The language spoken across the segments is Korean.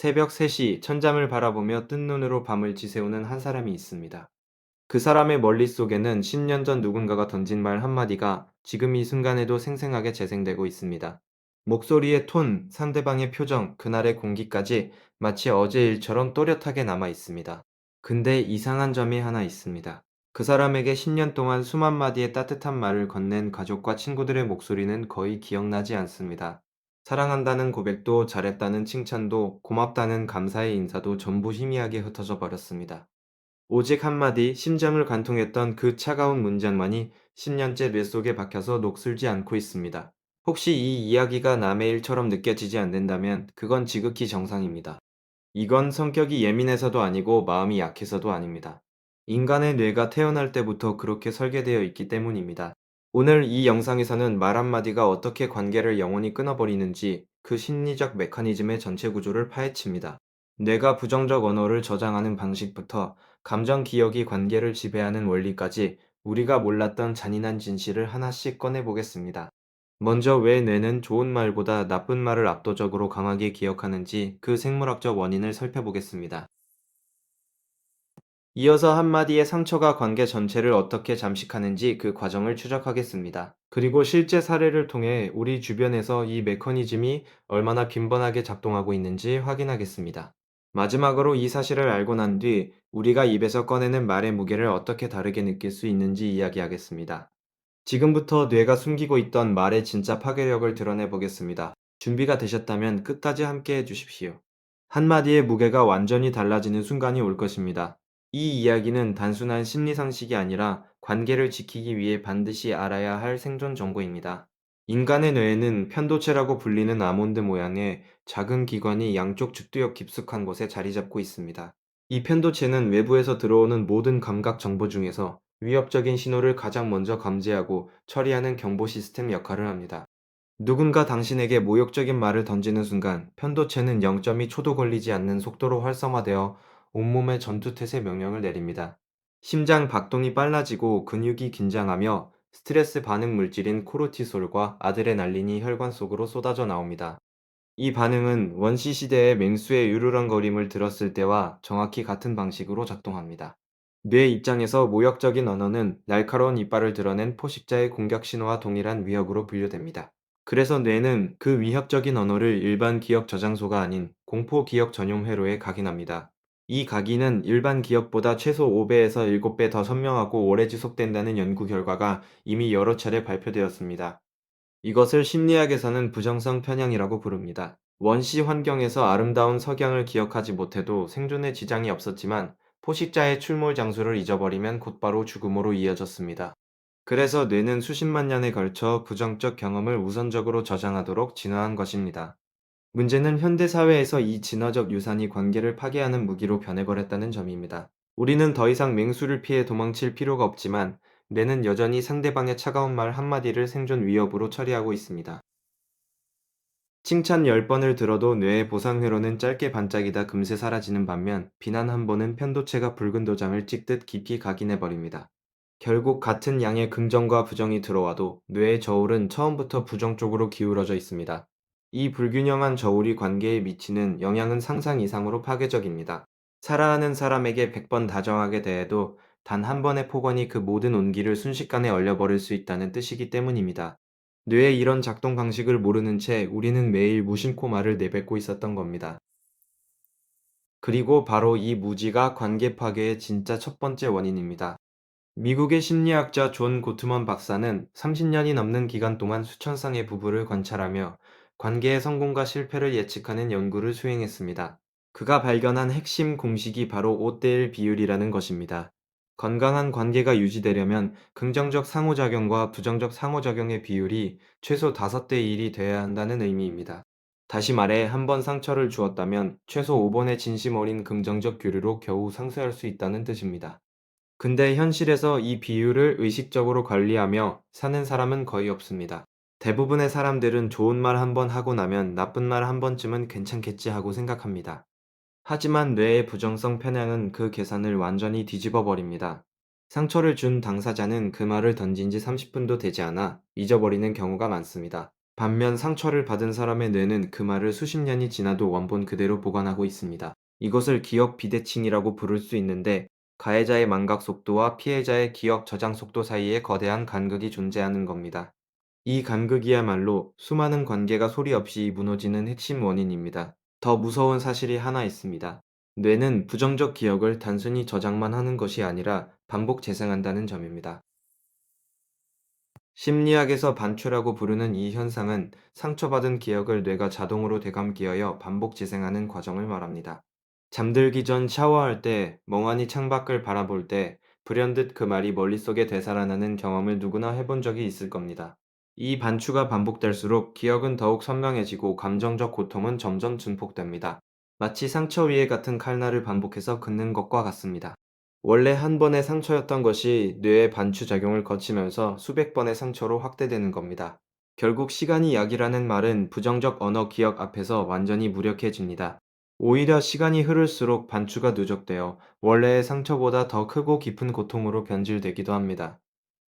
새벽 3시 천잠을 바라보며 뜬 눈으로 밤을 지새우는 한 사람이 있습니다. 그 사람의 머릿속에는 10년 전 누군가가 던진 말 한마디가 지금 이 순간에도 생생하게 재생되고 있습니다. 목소리의 톤, 상대방의 표정, 그날의 공기까지 마치 어제 일처럼 또렷하게 남아 있습니다. 근데 이상한 점이 하나 있습니다. 그 사람에게 10년 동안 수만 마디의 따뜻한 말을 건넨 가족과 친구들의 목소리는 거의 기억나지 않습니다. 사랑한다는 고백도, 잘했다는 칭찬도, 고맙다는 감사의 인사도 전부 희미하게 흩어져 버렸습니다. 오직 한마디 심장을 관통했던 그 차가운 문장만이 10년째 뇌 속에 박혀서 녹슬지 않고 있습니다. 혹시 이 이야기가 남의 일처럼 느껴지지 않는다면 그건 지극히 정상입니다. 이건 성격이 예민해서도 아니고 마음이 약해서도 아닙니다. 인간의 뇌가 태어날 때부터 그렇게 설계되어 있기 때문입니다. 오늘 이 영상에서는 말 한마디가 어떻게 관계를 영원히 끊어버리는지 그 심리적 메커니즘의 전체 구조를 파헤칩니다. 뇌가 부정적 언어를 저장하는 방식부터 감정 기억이 관계를 지배하는 원리까지 우리가 몰랐던 잔인한 진실을 하나씩 꺼내보겠습니다. 먼저 왜 뇌는 좋은 말보다 나쁜 말을 압도적으로 강하게 기억하는지 그 생물학적 원인을 살펴보겠습니다. 이어서 한마디의 상처가 관계 전체를 어떻게 잠식하는지 그 과정을 추적하겠습니다. 그리고 실제 사례를 통해 우리 주변에서 이 메커니즘이 얼마나 빈번하게 작동하고 있는지 확인하겠습니다. 마지막으로 이 사실을 알고 난 뒤 우리가 입에서 꺼내는 말의 무게를 어떻게 다르게 느낄 수 있는지 이야기하겠습니다. 지금부터 뇌가 숨기고 있던 말의 진짜 파괴력을 드러내 보겠습니다. 준비가 되셨다면 끝까지 함께 해주십시오. 한마디의 무게가 완전히 달라지는 순간이 올 것입니다. 이 이야기는 단순한 심리 상식이 아니라 관계를 지키기 위해 반드시 알아야 할 생존 정보입니다. 인간의 뇌에는 편도체라고 불리는 아몬드 모양의 작은 기관이 양쪽 죽두역 깊숙한 곳에 자리 잡고 있습니다. 이 편도체는 외부에서 들어오는 모든 감각 정보 중에서 위협적인 신호를 가장 먼저 감지하고 처리하는 경보 시스템 역할을 합니다. 누군가 당신에게 모욕적인 말을 던지는 순간 편도체는 0.2초도 걸리지 않는 속도로 활성화되어 온몸에 전투태세 명령을 내립니다. 심장 박동이 빨라지고 근육이 긴장하며 스트레스 반응 물질인 코르티솔과 아드레날린이 혈관 속으로 쏟아져 나옵니다. 이 반응은 원시 시대의 맹수의 유르렁거림을 들었을 때와 정확히 같은 방식으로 작동합니다. 뇌 입장에서 모욕적인 언어는 날카로운 이빨을 드러낸 포식자의 공격 신호와 동일한 위협으로 분류됩니다. 그래서 뇌는 그 위협적인 언어를 일반 기억 저장소가 아닌 공포 기억 전용 회로에 각인합니다. 이 각인은 일반 기억보다 최소 5배에서 7배 더 선명하고 오래 지속된다는 연구 결과가 이미 여러 차례 발표되었습니다. 이것을 심리학에서는 부정성 편향이라고 부릅니다. 원시 환경에서 아름다운 석양을 기억하지 못해도 생존에 지장이 없었지만 포식자의 출몰 장소를 잊어버리면 곧바로 죽음으로 이어졌습니다. 그래서 뇌는 수십만 년에 걸쳐 부정적 경험을 우선적으로 저장하도록 진화한 것입니다. 문제는 현대 사회에서 이 진화적 유산이 관계를 파괴하는 무기로 변해버렸다는 점입니다. 우리는 더 이상 맹수를 피해 도망칠 필요가 없지만 뇌는 여전히 상대방의 차가운 말 한마디를 생존 위협으로 처리하고 있습니다. 칭찬 10번을 들어도 뇌의 보상 회로는 짧게 반짝이다 금세 사라지는 반면 비난 한 번은 편도체가 붉은 도장을 찍듯 깊이 각인해버립니다. 결국 같은 양의 긍정과 부정이 들어와도 뇌의 저울은 처음부터 부정 쪽으로 기울어져 있습니다. 이 불균형한 저울이 관계에 미치는 영향은 상상 이상으로 파괴적입니다. 사랑하는 사람에게 100번 다정하게 대해도 단 한 번의 폭언이 그 모든 온기를 순식간에 얼려버릴 수 있다는 뜻이기 때문입니다. 뇌의 이런 작동 방식을 모르는 채 우리는 매일 무심코 말을 내뱉고 있었던 겁니다. 그리고 바로 이 무지가 관계 파괴의 진짜 첫 번째 원인입니다. 미국의 심리학자 존 고트먼 박사는 30년이 넘는 기간 동안 수천 쌍의 부부를 관찰하며 관계의 성공과 실패를 예측하는 연구를 수행했습니다. 그가 발견한 핵심 공식이 바로 5대1 비율이라는 것입니다. 건강한 관계가 유지되려면 긍정적 상호작용과 부정적 상호작용의 비율이 최소 5대1이 돼야 한다는 의미입니다. 다시 말해, 한 번 상처를 주었다면 최소 5번의 진심 어린 긍정적 교류로 겨우 상쇄할 수 있다는 뜻입니다. 근데 현실에서 이 비율을 의식적으로 관리하며 사는 사람은 거의 없습니다. 대부분의 사람들은 좋은 말 한 번 하고 나면 나쁜 말 한 번쯤은 괜찮겠지 하고 생각합니다. 하지만 뇌의 부정성 편향은 그 계산을 완전히 뒤집어 버립니다. 상처를 준 당사자는 그 말을 던진 지 30분도 되지 않아 잊어버리는 경우가 많습니다. 반면 상처를 받은 사람의 뇌는 그 말을 수십 년이 지나도 원본 그대로 보관하고 있습니다. 이것을 기억 비대칭이라고 부를 수 있는데, 가해자의 망각 속도와 피해자의 기억 저장 속도 사이에 거대한 간극이 존재하는 겁니다. 이 간극이야말로 수많은 관계가 소리 없이 무너지는 핵심 원인입니다. 더 무서운 사실이 하나 있습니다. 뇌는 부정적 기억을 단순히 저장만 하는 것이 아니라 반복 재생한다는 점입니다. 심리학에서 반추라고 부르는 이 현상은 상처받은 기억을 뇌가 자동으로 되감기하여 반복 재생하는 과정을 말합니다. 잠들기 전 샤워할 때, 멍하니 창밖을 바라볼 때, 불현듯 그 말이 머릿속에 되살아나는 경험을 누구나 해본 적이 있을 겁니다. 이 반추가 반복될수록 기억은 더욱 선명해지고 감정적 고통은 점점 증폭됩니다. 마치 상처 위에 같은 칼날을 반복해서 긋는 것과 같습니다. 원래 한 번의 상처였던 것이 뇌의 반추작용을 거치면서 수백 번의 상처로 확대되는 겁니다. 결국 시간이 약이라는 말은 부정적 언어 기억 앞에서 완전히 무력해집니다. 오히려 시간이 흐를수록 반추가 누적되어 원래의 상처보다 더 크고 깊은 고통으로 변질되기도 합니다.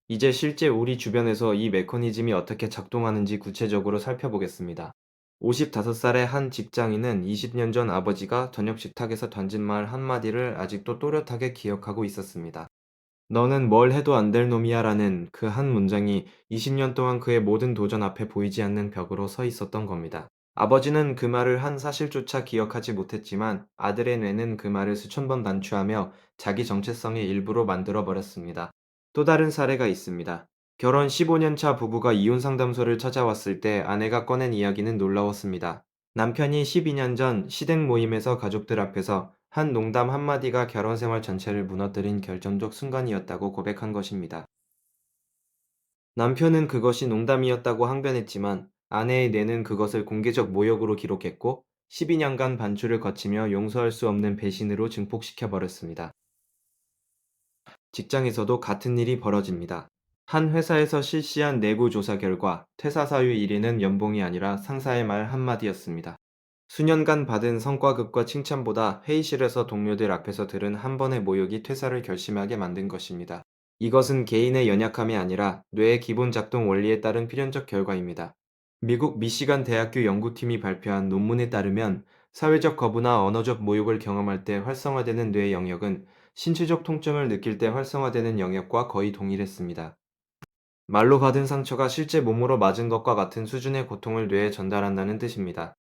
이제 실제 우리 주변에서 이 메커니즘이 어떻게 작동하는지 구체적으로 살펴보겠습니다. 55살의 한 직장인은 20년 전 아버지가 저녁 식탁에서 던진 말 한마디를 아직도 또렷하게 기억하고 있었습니다. 너는 뭘 해도 안 될 놈이야 라는 그 한 문장이 20년 동안 그의 모든 도전 앞에 보이지 않는 벽으로 서 있었던 겁니다. 아버지는 그 말을 한 사실조차 기억하지 못했지만 아들의 뇌는 그 말을 수천 번 반추하며 자기 정체성의 일부로 만들어 버렸습니다. 또 다른 사례가 있습니다. 결혼 15년 차 부부가 이혼 상담소를 찾아왔을 때 아내가 꺼낸 이야기는 놀라웠습니다. 남편이 12년 전 시댁 모임에서 가족들 앞에서 한 농담 한마디가 결혼 생활 전체를 무너뜨린 결정적 순간이었다고 고백한 것입니다. 남편은 그것이 농담이었다고 항변했지만 아내의 뇌는 그것을 공개적 모욕으로 기록했고 12년간 반추를 거치며 용서할 수 없는 배신으로 증폭시켜 버렸습니다. 직장에서도 같은 일이 벌어집니다. 한 회사에서 실시한 내부 조사 결과 퇴사 사유 1위는 연봉이 아니라 상사의 말 한마디였습니다. 수년간 받은 성과급과 칭찬보다 회의실에서 동료들 앞에서 들은 한 번의 모욕이 퇴사를 결심하게 만든 것입니다. 이것은 개인의 연약함이 아니라 뇌의 기본 작동 원리에 따른 필연적 결과입니다. 미국 미시간 대학교 연구팀이 발표한 논문에 따르면 사회적 거부나 언어적 모욕을 경험할 때 활성화되는 뇌 영역은 신체적 통증을 느낄 때 활성화되는 영역과 거의 동일했습니다. 말로 받은 상처가 실제 몸으로 맞은 것과 같은 수준의 고통을 뇌에 전달한다는 뜻입니다.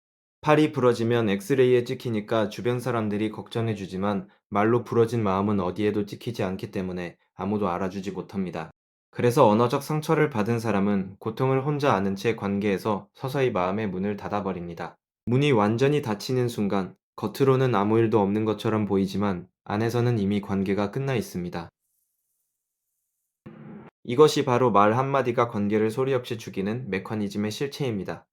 팔이 부러지면 엑스레이에 찍히니까 주변 사람들이 걱정해주지만 말로 부러진 마음은 어디에도 찍히지 않기 때문에 아무도 알아주지 못합니다. 그래서 언어적 상처를 받은 사람은 고통을 혼자 아는 채 관계에서 서서히 마음의 문을 닫아버립니다. 문이 완전히 닫히는 순간 겉으로는 아무 일도 없는 것처럼 보이지만 안에서는 이미 관계가 끝나 있습니다. 이것이 바로 말 한마디가 관계를 소리 없이 죽이는 메커니즘의 실체입니다.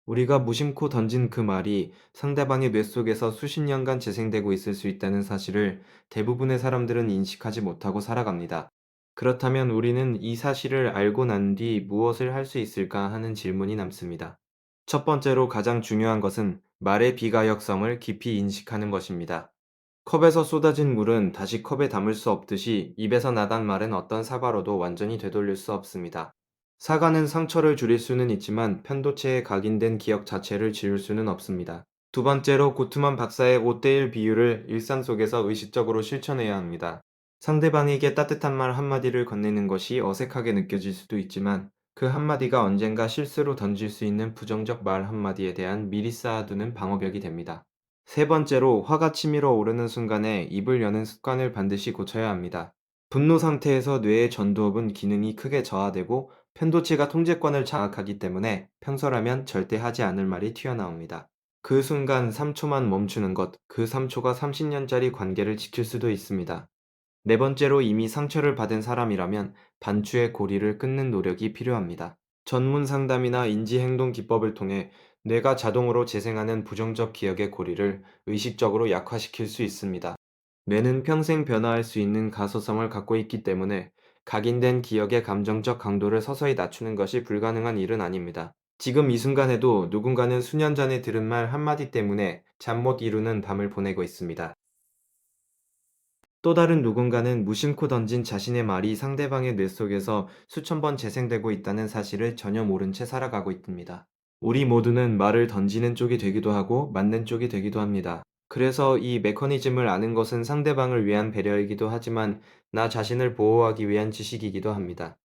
우리가 무심코 던진 그 말이 상대방의 뇌 속에서 수십 년간 재생되고 있을 수 있다는 사실을 대부분의 사람들은 인식하지 못하고 살아갑니다. 그렇다면 우리는 이 사실을 알고 난 뒤 무엇을 할 수 있을까 하는 질문이 남습니다. 첫 번째로 가장 중요한 것은 말의 비가역성을 깊이 인식하는 것입니다. 컵에서 쏟아진 물은 다시 컵에 담을 수 없듯이 입에서 나간 말은 어떤 사과로도 완전히 되돌릴 수 없습니다. 사과는 상처를 줄일 수는 있지만 편도체에 각인된 기억 자체를 지울 수는 없습니다. 두 번째로 고트만 박사의 5대1 비율을 일상 속에서 의식적으로 실천해야 합니다. 상대방에게 따뜻한 말 한마디를 건네는 것이 어색하게 느껴질 수도 있지만 그 한마디가 언젠가 실수로 던질 수 있는 부정적 말 한마디에 대한 미리 쌓아두는 방어벽이 됩니다. 세 번째로 화가 치밀어 오르는 순간에 입을 여는 습관을 반드시 고쳐야 합니다. 분노 상태에서 뇌의 전두엽은 기능이 크게 저하되고 편도체가 통제권을 장악하기 때문에 평소라면 절대 하지 않을 말이 튀어나옵니다. 그 순간 3초만 멈추는 것, 그 3초가 30년짜리 관계를 지킬 수도 있습니다. 네 번째로 이미 상처를 받은 사람이라면 반추의 고리를 끊는 노력이 필요합니다. 전문 상담이나 인지행동 기법을 통해 뇌가 자동으로 재생하는 부정적 기억의 고리를 의식적으로 약화시킬 수 있습니다. 뇌는 평생 변화할 수 있는 가소성을 갖고 있기 때문에 각인된 기억의 감정적 강도를 서서히 낮추는 것이 불가능한 일은 아닙니다. 지금 이 순간에도 누군가는 수년 전에 들은 말 한마디 때문에 잠 못 이루는 밤을 보내고 있습니다. 또 다른 누군가는 무심코 던진 자신의 말이 상대방의 뇌 속에서 수천 번 재생되고 있다는 사실을 전혀 모른 채 살아가고 있습니다. 우리 모두는 말을 던지는 쪽이 되기도 하고 맞는 쪽이 되기도 합니다. 그래서 이 메커니즘을 아는 것은 상대방을 위한 배려이기도 하지만 나 자신을 보호하기 위한 지식이기도 합니다.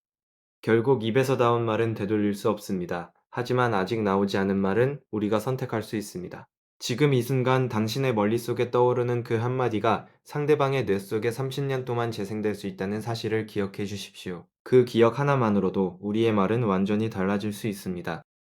결국 입에서 나온 말은 되돌릴 수 없습니다. 하지만 아직 나오지 않은 말은 우리가 선택할 수 있습니다. 지금 이 순간 당신의 머릿속에 떠오르는 그 한마디가 상대방의 뇌 속에 30년 동안 재생될 수 있다는 사실을 기억해 주십시오. 그 기억 하나만으로도 우리의 말은 완전히 달라질 수 있습니다.